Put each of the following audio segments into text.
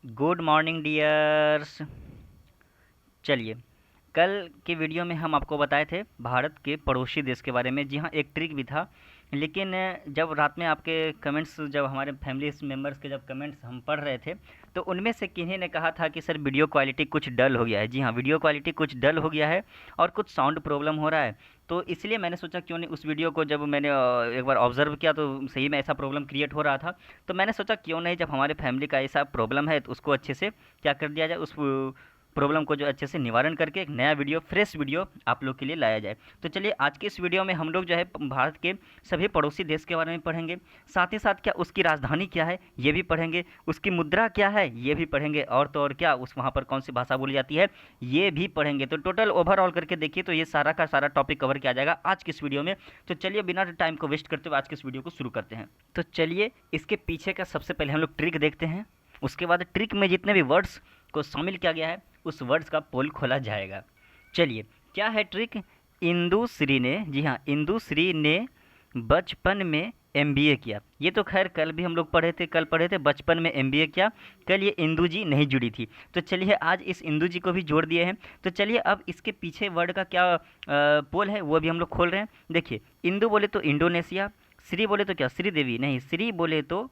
Good morning dears. चलिए, कल के वीडियो में हम आपको बताए थे भारत के पड़ोसी देश के बारे में। जी हाँ, एक ट्रिक भी था। लेकिन जब रात में आपके कमेंट्स, जब हमारे फैमिली मेम्बर्स के जब कमेंट्स हम पढ़ रहे थे, तो उनमें से किन्हीं ने कहा था कि सर वीडियो क्वालिटी कुछ डल हो गया है। जी हाँ, वीडियो क्वालिटी कुछ डल हो गया है और कुछ साउंड प्रॉब्लम हो रहा है। तो इसलिए मैंने सोचा क्यों नहीं उस वीडियो को, जब मैंने एक बार ऑब्ज़र्व किया तो सही में ऐसा प्रॉब्लम क्रिएट हो रहा था। तो मैंने सोचा क्यों नहीं, जब हमारे फैमिली का ऐसा प्रॉब्लम है तो उसको अच्छे से क्या कर दिया जाए, उस प्रॉब्लम को जो अच्छे से निवारण करके एक नया वीडियो, फ्रेश वीडियो आप लोग के लिए लाया जाए। तो चलिए, आज के इस वीडियो में हम लोग जो है भारत के सभी पड़ोसी देश के बारे में पढ़ेंगे। साथ ही साथ क्या उसकी राजधानी क्या है ये भी पढ़ेंगे, उसकी मुद्रा क्या है ये भी पढ़ेंगे, और तो और क्या उस वहाँ पर कौन सी भाषा बोली जाती है ये भी पढ़ेंगे। तो टोटल ओवरऑल करके देखिए तो ये सारा का सारा टॉपिक कवर किया जाएगा आज की इस वीडियो में। तो चलिए, बिना टाइम को वेस्ट करते हुए आज के इस वीडियो को शुरू करते हैं। तो चलिए, इसके पीछे का सबसे पहले हम लोग ट्रिक देखते हैं। उसके बाद ट्रिक में जितने भी वर्ड्स को शामिल किया गया है उस वर्ड्स का पोल खोला जाएगा। चलिए, क्या है ट्रिक? इंदुश्री ने, जी हाँ, इंदुश्री ने बचपन में एमबीए किया। ये तो खैर कल भी हम लोग पढ़े थे, कल पढ़े थे बचपन में एमबीए किया। कल ये इंदु जी नहीं जुड़ी थी, तो चलिए आज इस इंदु जी को भी जोड़ दिए हैं। तो चलिए, अब इसके पीछे वर्ड का क्या पोल है वो भी हम लोग खोल रहे हैं। देखिए, इंदु बोले तो इंडोनेशिया, श्री बोले तो क्या श्रीदेवी, नहीं, श्री बोले तो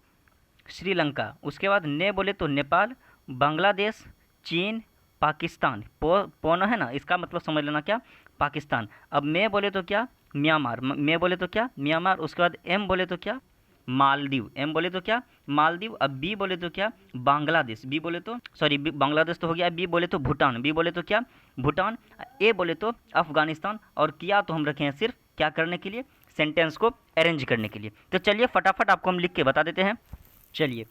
श्रीलंका, उसके बाद ने बोले तो नेपाल, बांग्लादेश, चीन, पाकिस्तान। पोनो है ना, इसका मतलब समझ लेना क्या, पाकिस्तान। अब मैं बोले तो क्या, म्यांमार, मैं बोले तो क्या, म्यांमार। उसके बाद एम बोले तो क्या, मालदीव, एम बोले तो क्या, मालदीव। अब बी बोले तो क्या, बांग्लादेश, बी बोले तो सॉरी बांग्लादेश तो हो गया। बी बोले तो भूटान, बी बोले तो क्या, भूटान। ए बोले तो अफगानिस्तान। और किया तो हम रखे हैं सिर्फ क्या करने के लिए, सेंटेंस को अरेंज करने के लिए। तो चलिए फटाफट आपको हम लिख के बता देते हैं। चलिए,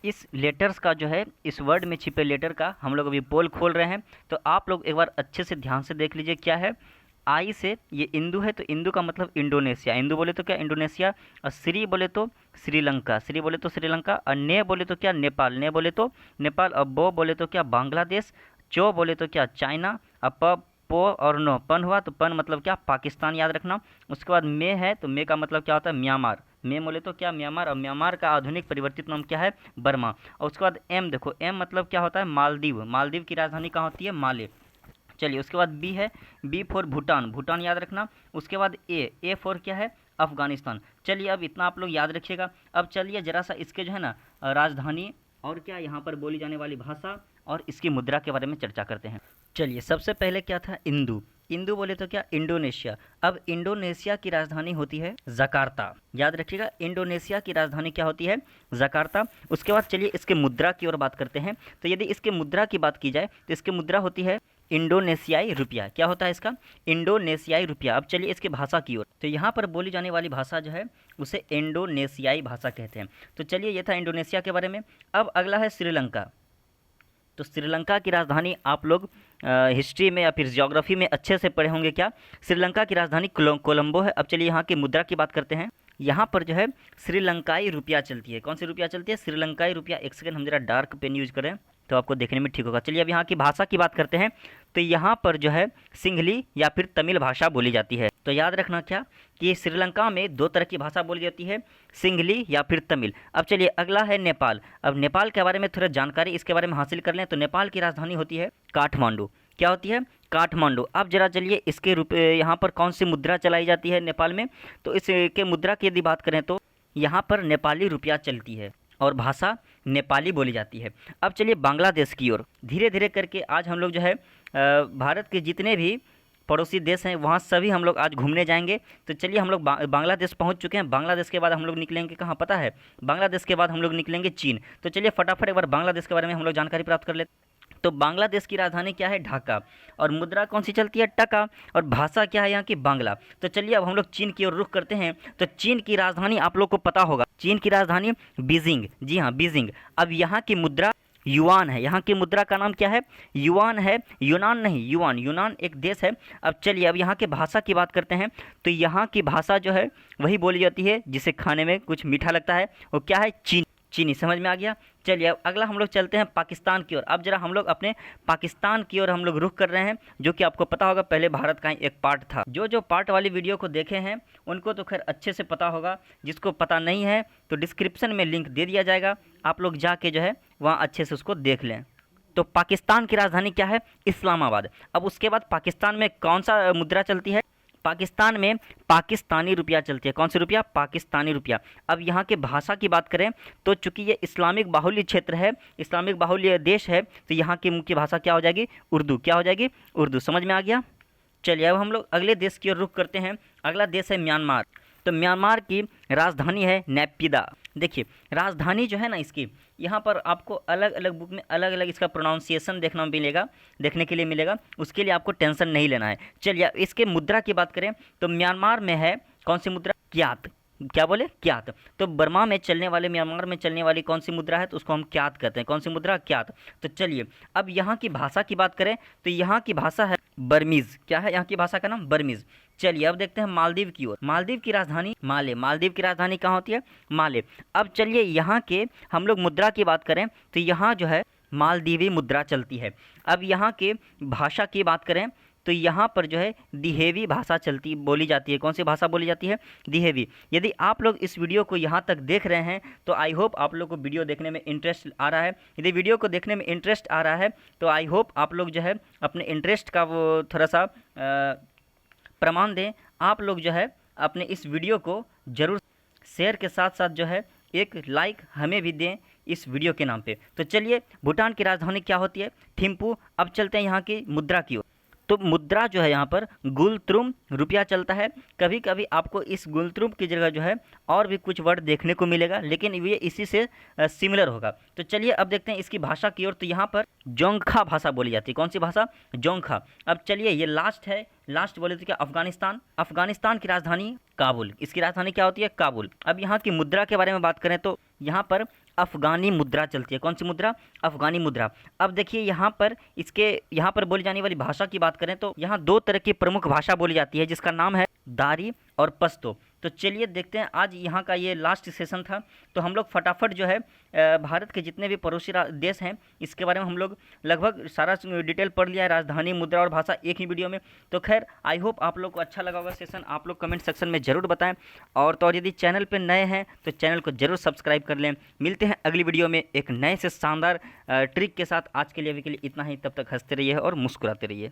इस लेटर्स का जो है, इस वर्ड में छिपे लेटर का हम लोग अभी पोल खोल रहे हैं। तो आप लोग एक बार अच्छे से ध्यान से देख लीजिए क्या है। आई से ये इंदु है, तो इंदु का मतलब इंडोनेशिया, इंदु बोले तो क्या इंडोनेशिया। और श्री बोले तो श्रीलंका, श्री बोले तो श्रीलंका। और ने बोले तो क्या नेपाल, ने बोले तो नेपाल। और बो बोले तो क्या बांग्लादेश। चो बोले तो क्या चाइना। और प पो और नो पन हुआ तो पन मतलब क्या, पाकिस्तान, याद रखना। उसके बाद मे है तो मे का मतलब क्या होता है, म्यांमार, मे बोले तो क्या, म्यांमार। और म्यांमार का आधुनिक परिवर्तित नाम क्या है, बर्मा। और उसके बाद एम देखो, एम मतलब क्या होता है, मालदीव, मालदीव की राजधानी कहाँ होती है, माले। चलिए, उसके बाद बी है, बी फॉर भूटान, भूटान याद रखना। उसके बाद ए फॉर क्या है, अफगानिस्तान। चलिए, अब इतना आप लोग याद रखिएगा। अब चलिए जरा सा इसके जो है ना राजधानी और क्या यहाँ पर बोली जाने वाली भाषा और इसकी मुद्रा के बारे में चर्चा करते हैं। चलिए, सबसे पहले क्या था, इंदु, इंदु बोले तो क्या, इंडोनेशिया। अब इंडोनेशिया की राजधानी होती है जकार्ता, याद रखिएगा, इंडोनेशिया की राजधानी क्या होती है, जकार्ता। उसके बाद चलिए इसके मुद्रा की ओर बात करते हैं। तो यदि इसके मुद्रा की बात की जाए तो इसकी मुद्रा होती है इंडोनेशियाई रुपया। क्या होता है इसका, इंडोनेशियाई रुपया। अब चलिए इसकी भाषा की ओर। तो यहाँ पर बोली जाने वाली भाषा जो है उसे इंडोनेशियाई भाषा कहते हैं। तो चलिए, ये था इंडोनेशिया के बारे में। अब अगला है श्रीलंका। तो श्रीलंका की राजधानी आप लोग हिस्ट्री में या फिर ज्योग्राफी में अच्छे से पढ़े होंगे क्या, श्रीलंका की राजधानी कोलंबो है। अब चलिए यहाँ की मुद्रा की बात करते हैं। यहाँ पर जो है श्रीलंकाई रुपया चलती है। कौन सी रुपया चलती है, श्रीलंकाई रुपया। एक सेकंड, हम जरा डार्क पेन यूज करें तो आपको देखने में ठीक होगा। चलिए, अब यहाँ की भाषा की बात करते हैं। तो यहाँ पर जो है सिंहली या फिर तमिल भाषा बोली जाती है। तो याद रखना क्या कि श्रीलंका में दो तरह की भाषा बोली जाती है, सिंहली या फिर तमिल। अब चलिए अगला है नेपाल। अब नेपाल के बारे में थोड़ा जानकारी इसके बारे में हासिल कर लें। तो नेपाल की राजधानी होती है काठमांडू। क्या होती है, काठमांडू। अब जरा चलिए इसके यहाँ पर कौन सी मुद्रा चलाई जाती है नेपाल में। तो इसके मुद्रा की यदि बात करें तो यहाँ पर नेपाली रुपया चलती है और भाषा नेपाली बोली जाती है। अब चलिए बांग्लादेश की ओर धीरे धीरे करके आज हम लोग जो है भारत के जितने भी पड़ोसी देश हैं वहाँ सभी हम लोग आज घूमने जाएंगे। तो चलिए, हम लोग बांग्लादेश पहुँच चुके हैं। बांग्लादेश के बाद हम लोग निकलेंगे कहाँ पता है, बांग्लादेश के बाद हम लोग निकलेंगे चीन। तो चलिए फटाफट एक बार बांग्लादेश के बारे में हम लोग जानकारी प्राप्त कर लेते हैं। तो बांग्लादेश की राजधानी क्या है, ढाका। और मुद्रा कौन सी चलती है, टका। और भाषा क्या है यहाँ की, बांग्ला। तो चलिए अब हम लोग चीन की ओर रुख करते हैं। तो चीन की राजधानी आप लोग को पता होगा, चीन की राजधानी बीजिंग, जी हाँ बीजिंग। अब यहाँ की मुद्रा युआन है। यहाँ की मुद्रा का नाम क्या है, युआन है, यूनान नहीं, युआन, यूनान एक देश है। अब चलिए अब यहाँ के भाषा की बात करते हैं। तो यहाँ की भाषा जो है वही बोली जाती है जिसे खाने में कुछ मीठा लगता है, वो क्या है, चीनी। समझ में आ गया। चलिए अब अगला हम लोग चलते हैं पाकिस्तान की ओर। अब जरा हम लोग अपने पाकिस्तान की ओर हम लोग रुख कर रहे हैं, जो कि आपको पता होगा पहले भारत का ही एक पार्ट था। जो जो पार्ट वाली वीडियो को देखे हैं उनको तो खैर अच्छे से पता होगा, जिसको पता नहीं है तो डिस्क्रिप्शन में लिंक दे दिया जाएगा, आप लोग जाके जो है वहाँ अच्छे से उसको देख लें। तो पाकिस्तान की राजधानी क्या है? इस्लामाबाद। अब उसके बाद पाकिस्तान में कौन सा मुद्रा चलती है? पाकिस्तान में पाकिस्तानी रुपया चलती है। कौन सी रुपया? पाकिस्तानी रुपया। अब यहाँ के भाषा की बात करें तो चूंकि ये इस्लामिक बाहुल्य क्षेत्र है, इस्लामिक बाहुल्य देश है, तो यहाँ की मुख्य भाषा क्या हो जाएगी? उर्दू। क्या हो जाएगी? उर्दू। समझ में आ गया? चलिए अब हम लोग अगले देश की ओर रुख करते हैं। अगला देश है म्यांमार। तो म्यांमार की राजधानी है नेपिदा। देखिए राजधानी जो है ना इसकी, यहाँ पर आपको अलग अलग बुक में अलग अलग इसका प्रोनाउंसिएशन देखने के लिए मिलेगा, उसके लिए आपको टेंशन नहीं लेना है। चलिए इसके मुद्रा की बात करें तो म्यांमार में है कौन सी मुद्रा? क्यात। क्या बोले? क्यात। तो बर्मा में चलने वाले, म्यांमार में चलने वाली कौन सी मुद्रा है? तो उसको हम क्यात कहते हैं। कौन सी मुद्रा? क्यात। तो चलिए अब यहाँ की भाषा की बात करें तो यहाँ की भाषा है बर्मीज़। क्या है यहाँ की भाषा का नाम? बर्मीज़। चलिए अब देखते हैं मालदीव की ओर। मालदीव की राजधानी माले। मालदीव की राजधानी कहाँ होती है? माले। अब चलिए यहाँ के हम लोग मुद्रा की बात करें तो यहाँ जो है मालदीवी मुद्रा चलती है। अब यहाँ के भाषा की बात करें तो यहाँ पर जो है दिहेवी भाषा बोली जाती है। कौन सी भाषा बोली जाती है? दिहेवी। यदि आप लोग इस वीडियो को यहाँ तक देख रहे हैं तो आई होप आप लोग को वीडियो देखने में इंटरेस्ट आ रहा है। यदि वीडियो को देखने में इंटरेस्ट आ रहा है तो आई होप आप लोग जो है अपने इंटरेस्ट का वो थोड़ा सा प्रमाण दें। आप लोग जो है अपने इस वीडियो को ज़रूर शेयर के साथ साथ जो है एक लाइक हमें भी दें इस वीडियो के नाम पे। तो चलिए भूटान की राजधानी क्या होती है? थिम्पू। अब चलते हैं यहाँ की मुद्रा की ओर। तो मुद्रा जो है यहाँ पर गुलत्रुम रुपया चलता है। कभी कभी आपको इस गुलत्रुम की जगह जो है और भी कुछ वर्ड देखने को मिलेगा, लेकिन ये इसी से सिमिलर होगा। तो चलिए अब देखते हैं इसकी भाषा की ओर। तो यहाँ पर जोंगखा भाषा बोली जाती है। कौन सी भाषा? जोंगखा। अब चलिए ये लास्ट है, लास्ट बोले तो क्या? अफगानिस्तान। अफगानिस्तान की राजधानी काबुल। इसकी राजधानी क्या होती है? काबुल। अब यहाँ की मुद्रा के बारे में बात करें तो यहाँ पर अफ़गानी मुद्रा चलती है। कौन सी मुद्रा? अफ़गानी मुद्रा। अब देखिए यहाँ पर बोली जाने वाली भाषा की बात करें तो यहाँ दो तरह की प्रमुख भाषा बोली जाती है जिसका नाम है दारी और पश्तो। तो चलिए देखते हैं, आज यहाँ का ये लास्ट सेशन था तो हम लोग फटाफट जो है भारत के जितने भी पड़ोसी देश हैं इसके बारे में हम लोग लगभग सारा डिटेल पढ़ लिया है, राजधानी, मुद्रा और भाषा एक ही वीडियो में। तो खैर आई होप आप लोग को अच्छा लगा होगा सेशन। आप लोग कमेंट सेक्शन में ज़रूर बताएं और यदि चैनल पर नए हैं तो चैनल को ज़रूर सब्सक्राइब कर लें। मिलते हैं अगली वीडियो में एक नए से शानदार ट्रिक के साथ। आज के लिए अभी के लिए इतना ही। तब तक हंसते रहिए और मुस्कुराते रहिए।